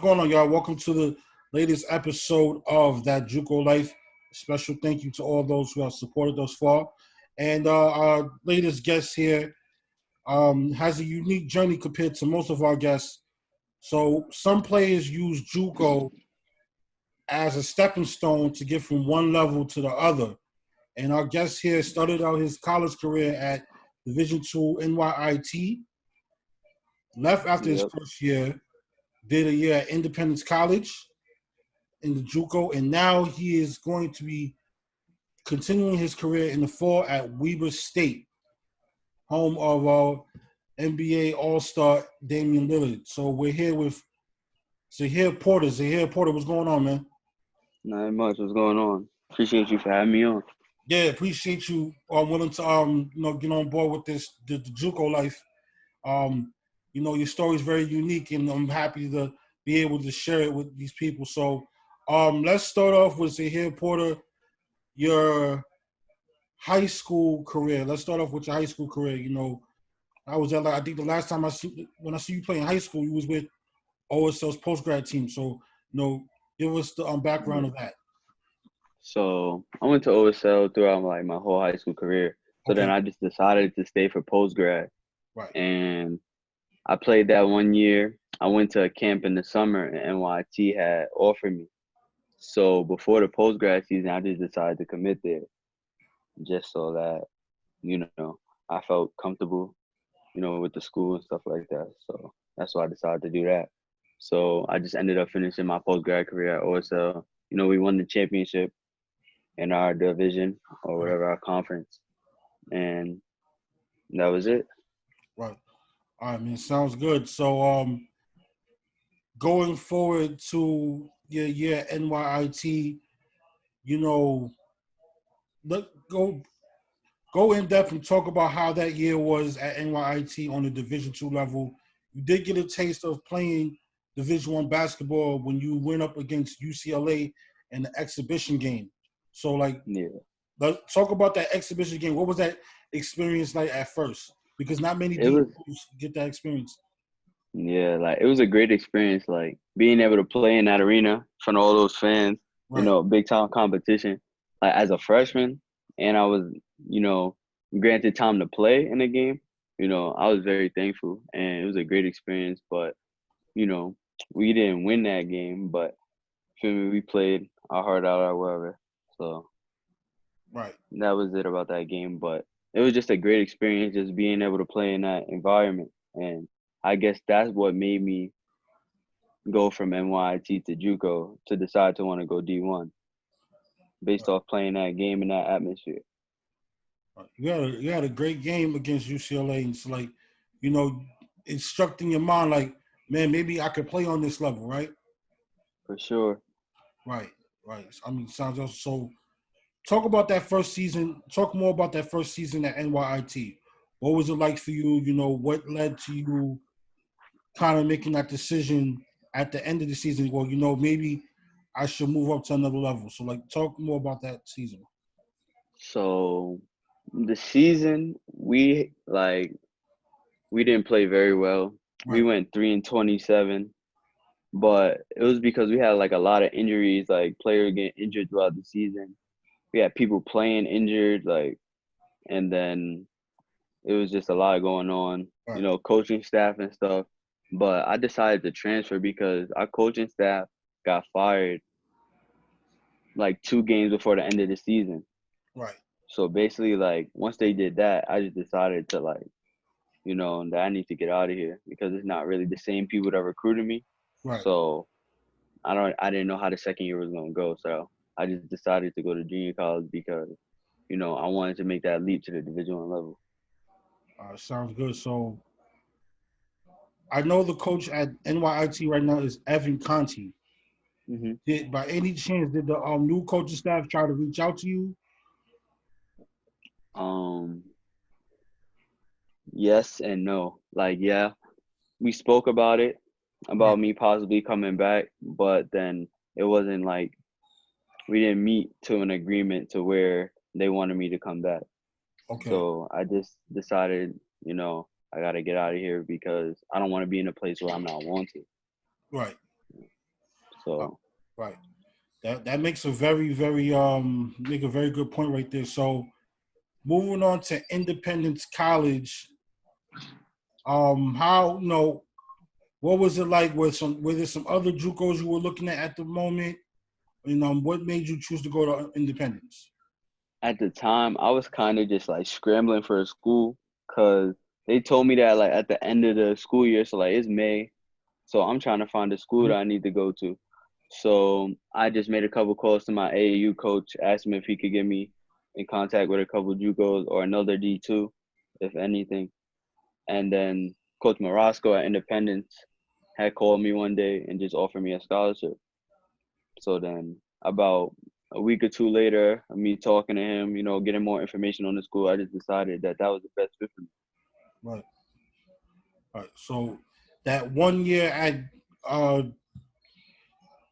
going on, y'all? Welcome to the latest episode of That JUCO Life. Special thank you to all those who have supported us far. And our latest guest here has a unique journey compared to most of our guests. So some players use JUCO as a stepping stone to get from one level to the other. And our guest here started out his college career at Division II NYIT, left after his first year, did a year at Independence College in the JUCO, and now he is going to be continuing his career in the fall at Weber State, home of our NBA All-Star Damian Lillard. So we're here with Zahir Porter. Zahir Porter, what's going on, man? Not much. What's going on? Appreciate you for having me on. Yeah, appreciate you willing to get on board with this the JUCO life. Your story is very unique, and I'm happy to be able to share it with these people. So let's start off with Zahir Porter, your high school career. Let's start off with your high school career. I was at, I think the last time when I see you play in high school, you was with OSL's postgrad team. So, give us the background of that. So I went to OSL throughout my whole high school career. So then I just decided to stay for postgrad. Right. And I played that 1 year. I went to a camp in the summer, and NYIT had offered me. So before the postgrad season, I just decided to commit there, just so that, I felt comfortable, with the school and stuff like that. So that's why I decided to do that. So I just ended up finishing my postgrad career at OSL. We won the championship in our division or whatever, our conference. And that was it. Right. All right, man. Sounds good. So going forward to your year at NYIT, go in depth and talk about how that year was at NYIT on the Division II level. You did get a taste of playing Division I basketball when you went up against UCLA in the exhibition game. So, let's talk about that exhibition game. What was that experience like at first? Because not many people get that experience. Yeah, it was a great experience, being able to play in that arena in front of all those fans, big time competition. As a freshman, and I was, granted time to play in the game, I was very thankful, and it was a great experience. But, we didn't win that game, but we played our heart out or whatever. So that was it about that game. But it was just a great experience, just being able to play in that environment. And I guess that's what made me go from NYIT to JUCO to decide to want to go D1 based off playing that game in that atmosphere. You had a great game against UCLA, and it's it struck in your mind man, maybe I could play on this level, right? For sure. Right. I mean, sounds awesome. So talk about that first season. Talk more about that first season at NYIT. What was it like for you? What led to you kind of making that decision at the end of the season? Well, maybe I should move up to another level. So, talk more about that season. So the season, we didn't play very well. Right. We went 3-27, but it was because we had a lot of injuries, players getting injured throughout the season. We had people playing injured, and then it was just a lot going on, right. Coaching staff and stuff. But I decided to transfer because our coaching staff got fired 2 games before the end of the season. Right. So basically, once they did that, I just decided to that I need to get out of here because it's not really the same people that recruited me. Right. So I didn't know how the second year was gonna go. So I just decided to go to junior college because, I wanted to make that leap to the Division I level. Sounds good. So I know the coach at NYIT right now is Evan Conti. Mm-hmm. By any chance, did the new coaching staff try to reach out to you? Yes and no. We spoke about it, about me possibly coming back, but then it wasn't we didn't meet to an agreement to where they wanted me to come back. Okay. So I just decided, I got to get out of here because I don't want to be in a place where I'm not wanted. Right. So right. That makes a very, very make a very good point right there. So moving on to Independence College, how what was it like? Were there some other JUCOs you were looking at the moment? And what made you choose to go to Independence? at the time, I was kind of just like scrambling for a school because they told me that like at the end of the school year, so like it's May, so I'm trying to find a school that I need to go to. So I just made a couple calls to my AAU coach, asked him if he could get me in contact with a couple JUCOs or another D2, if anything. And then Coach Morosco at Independence had called me one day and just offered me a scholarship. So then about a week or two later, me talking to him, getting more information on the school, I just decided that that was the best fit for me. Right. Right. So that 1 year at uh,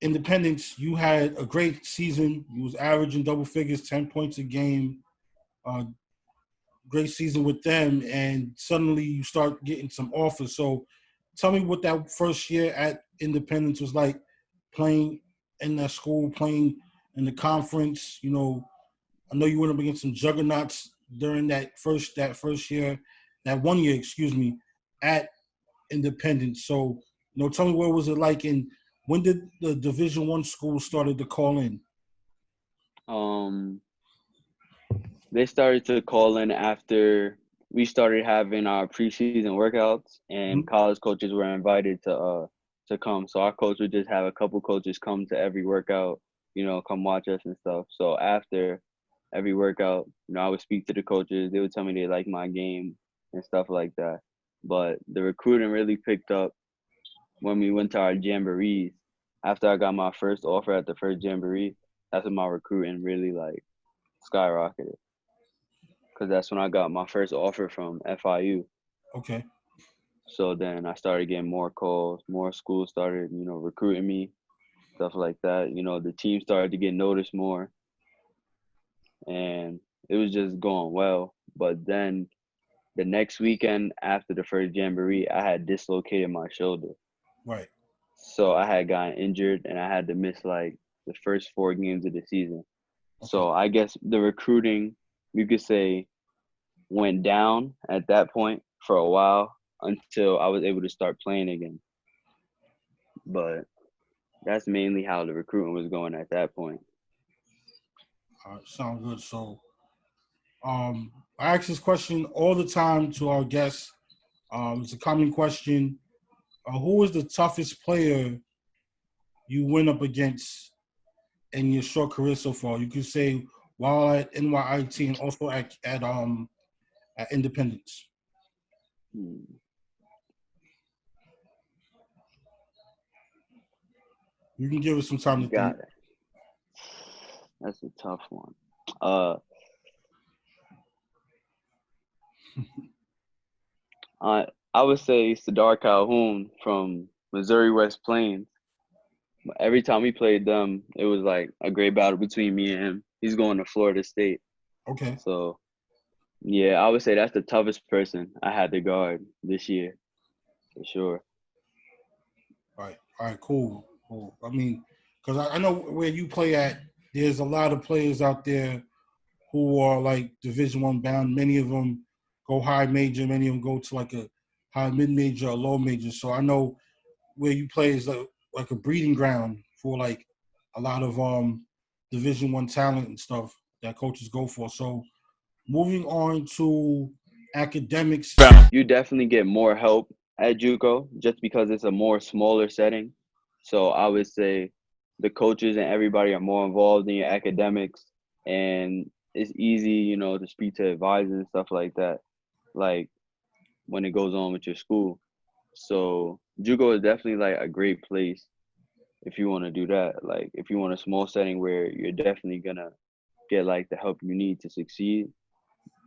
Independence, you had a great season. You was averaging double figures, 10 points a game. Uh, great season with them, and suddenly you start getting some offers. So tell me what that first year at Independence was like, playing in that school, playing in the conference. I know you went up against some juggernauts during that first year, that 1 year, excuse me, at Independence. So, tell me what was it like, and when did the Division I school started to call in? Um, they started to call in after we started having our preseason workouts, and Mm-hmm. college coaches were invited to come. So our coach would just have a couple coaches come to every workout, come watch us and stuff. So after every workout, I would speak to the coaches. They would tell me they like my game and stuff like that. But the recruiting really picked up when we went to our jamborees. After I got my first offer at the first jamboree, that's when my recruiting really like skyrocketed. Because that's when I got my first offer from FIU. Okay. So then I started getting more calls, more schools started, recruiting me, stuff like that. The team started to get noticed more, and it was just going well. But then the next weekend after the first jamboree, I had dislocated my shoulder. Right. So I had gotten injured and I had to miss like the first 4 games of the season. Okay. So I guess the recruiting, you could say, went down at that point for a while until I was able to start playing again. But that's mainly how the recruiting was going at that point. Sound good. So, I ask this question all the time to our guests. It's a common question. Who was the toughest player you went up against in your short career so far? You could say while at NYIT and also at Independence. Hmm. You can give us some time to think. Got it. That's a tough one. Uh, I I would say Sadar Calhoun from Missouri West Plains. Every time we played them, it was like a great battle between me and him. He's going to Florida State. Okay. So, yeah, I would say that's the toughest person I had to guard this year, for sure. All right, cool. Cool. I mean, because I know where you play at, there's a lot of players out there who are like Division I bound. Many of them go high major. Many of them go to like a high mid major or low major. So I know where you play is like a breeding ground for like a lot of Division I talent and stuff that coaches go for. So moving on to academics. You definitely get more help at JUCO just because it's a more smaller setting. So I would say the coaches and everybody are more involved in your academics, and it's easy, to speak to advisors and stuff like that, like when it goes on with your school. So JUCO is definitely like a great place if you want to do that. Like if you want a small setting where you're definitely gonna get like the help you need to succeed,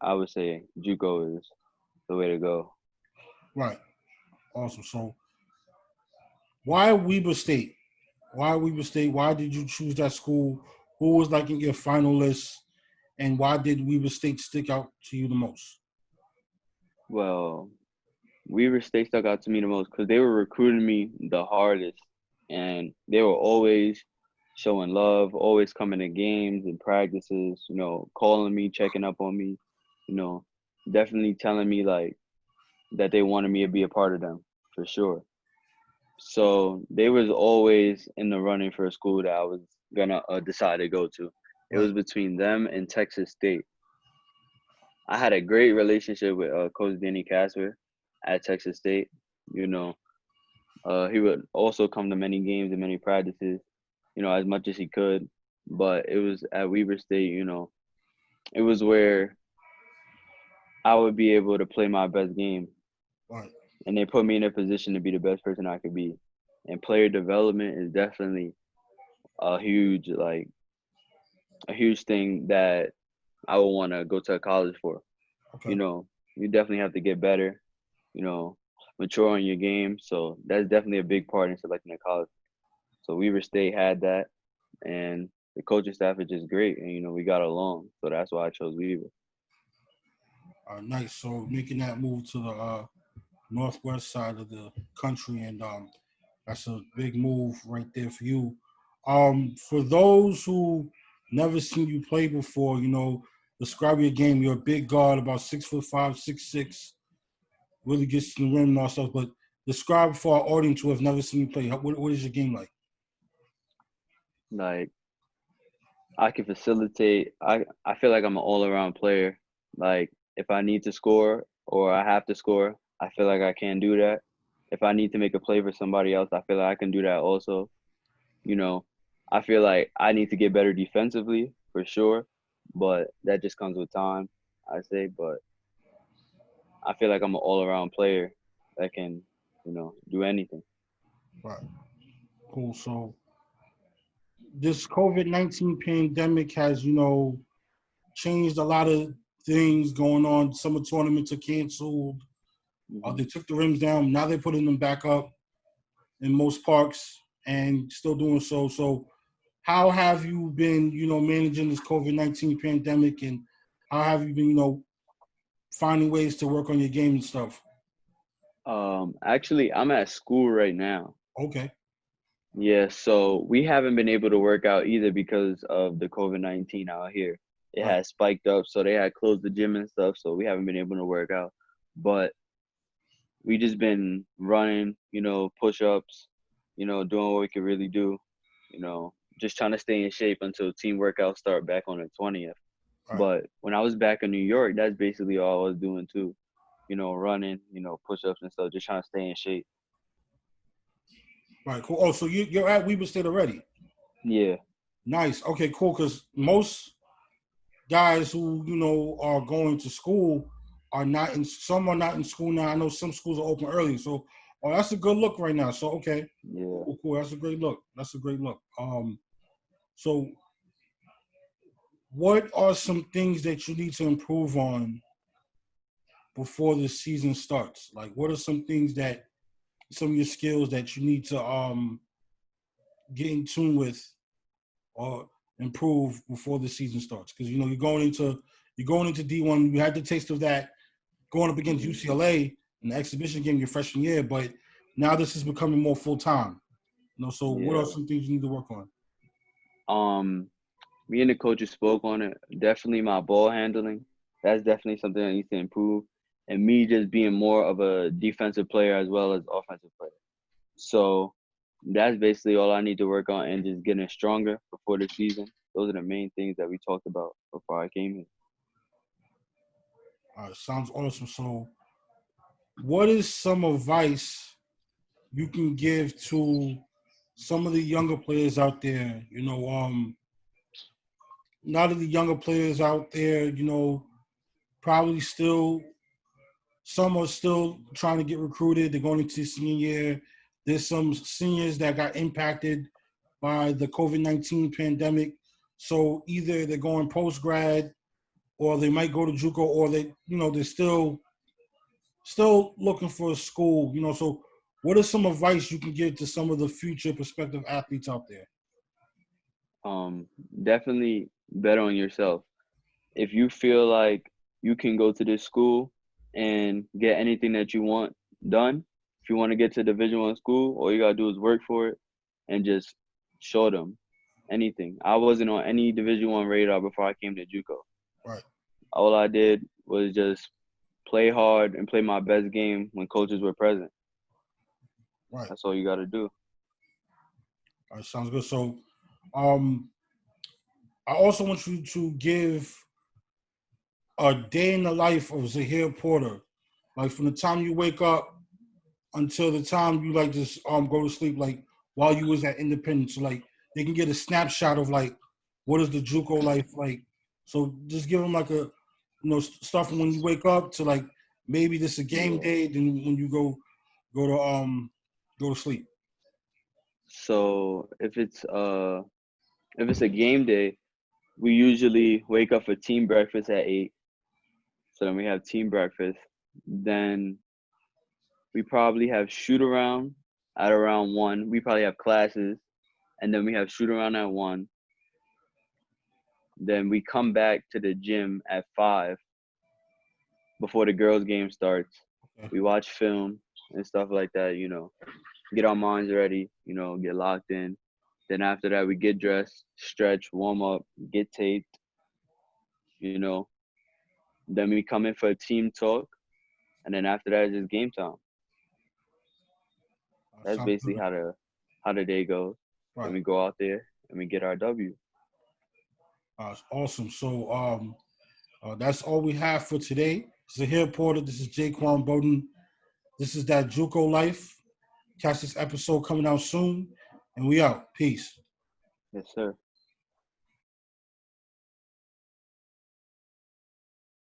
I would say JUCO is the way to go. Right. Awesome. So why Weber State? Why Weber State? Why did you choose that school? Who was like in your final list? And why did Weber State stick out to you the most? Well, Weaver State stuck out to me the most because they were recruiting me the hardest. and they were always showing love, always coming to games and practices, calling me, checking up on me, you know, definitely telling me like that they wanted me to be a part of them for sure. So they was always in the running for a school that I was gonna decide to go to. It Right. was between them and Texas State. I had a great relationship with Coach Danny Casper at Texas State. You know, he would also come to many games and many practices, as much as he could. But it was at Weber State, it was where I would be able to play my best game. Right. And they put me in a position to be the best person I could be. And player development is definitely a huge, like, a huge thing that I would want to go to college for. Okay. You definitely have to get better, you know, mature on your game. So that's definitely a big part in selecting a college. So Weaver State had that, and the coaching staff is just great, and we got along. So that's why I chose Weaver. Nice. So making that move to the northwest side of the country, and that's a big move right there for you. For those who never seen you play before, describe your game. You're a big guard, about 6'5", 6'6", really gets to the rim and all stuff. But describe for our audience who have never seen you play. What is your game like? Like, I can facilitate. I feel like I'm an all around player. Like, if I need to score or I have to score, I feel like I can do that. If I need to make a play for somebody else, I feel like I can do that also. You know, I feel like I need to get better defensively for sure, but that just comes with time, I say. But I feel like I'm an all around player that can, do anything. Right. Cool. So this COVID-19 pandemic has, changed a lot of things going on. Summer tournaments are canceled. Hmm. They took the rims down. Now they're putting them back up in most parks and still doing so. So how have you been, managing this COVID-19 pandemic, and how have you been, finding ways to work on your game and stuff? Actually, I'm at school right now. Okay. Yeah, so we haven't been able to work out either because of the COVID-19 out here. It Right. has spiked up, so they had closed the gym and stuff, so we haven't been able to work out. But we just been running, push-ups, doing what we could really do, just trying to stay in shape until team workouts start back on the 20th. Right. But when I was back in New York, that's basically all I was doing too, running, push-ups and stuff, just trying to stay in shape. Right. Cool. Oh, so you're at Weber State already. Yeah. Nice. Okay, cool. Because most guys who are going to school are not in. Some are not in school now. I know some schools are open early. So, oh, that's a good look right now. So, okay, Yeah. cool, cool. That's a great look. That's a great look. So what are some things that you need to improve on before the season starts? Like, what are some things that some of your skills that you need to get in tune with or improve before the season starts? Because you're going into D1. You had the taste of that going up against Hmm. UCLA in the exhibition game your freshman year, but now this is becoming more full time. So what are Yeah. some things you need to work on? Um, Me and the coaches spoke on it. Definitely my ball handling. That's definitely something that needs to improve. And me just being more of a defensive player as well as offensive player. So that's basically all I need to work on and just getting stronger before the season. Those are the main things that we talked about before I came here. Sounds awesome. So what is some advice you can give to some of the younger players out there? A lot of the younger players out there, probably still, some are still trying to get recruited. They're going into senior year. There's some seniors that got impacted by the COVID-19 pandemic. So either they're going post grad, or they might go to JUCO, or they're still looking for a school. So what is some advice you can give to some of the future prospective athletes out there? Um, Definitely bet on yourself. If you feel like you can go to this school and get anything that you want done, if you want to get to Division I school, all you gotta do is work for it and just show them anything. I wasn't on any Division I radar before I came to JUCO. Right. All I did was just play hard and play my best game when coaches were present. Right. That's all you got to do. All right, sounds good. So, I also want you to give a day in the life of Zahir Porter, like from the time you wake up until the time you like just go to sleep, like while you was at Independence. So like they can get a snapshot of like what is the JUCO life like. So just give them like a stuff from when you wake up to like maybe this is a game day, then when you go to sleep. So if it's a game day, we usually wake up for team breakfast at 8. So then we have team breakfast. Then we probably have shoot around at around 1. We probably have classes, and then we have shoot around at 1. Then we come back to the gym at 5 before the girls' game starts. Okay. We watch film and stuff like that, get our minds ready, get locked in. Then after that, we get dressed, stretch, warm up, get taped, Then we come in for a team talk, and then after that, it's just game time. That's basically how the day goes. Right. Then we go out there and we get our W. Awesome. So that's all we have for today. Zahir Porter, this is Jaquan Bowden. This is that JUCO life. Catch this episode coming out soon, and we out. Peace. Yes, sir.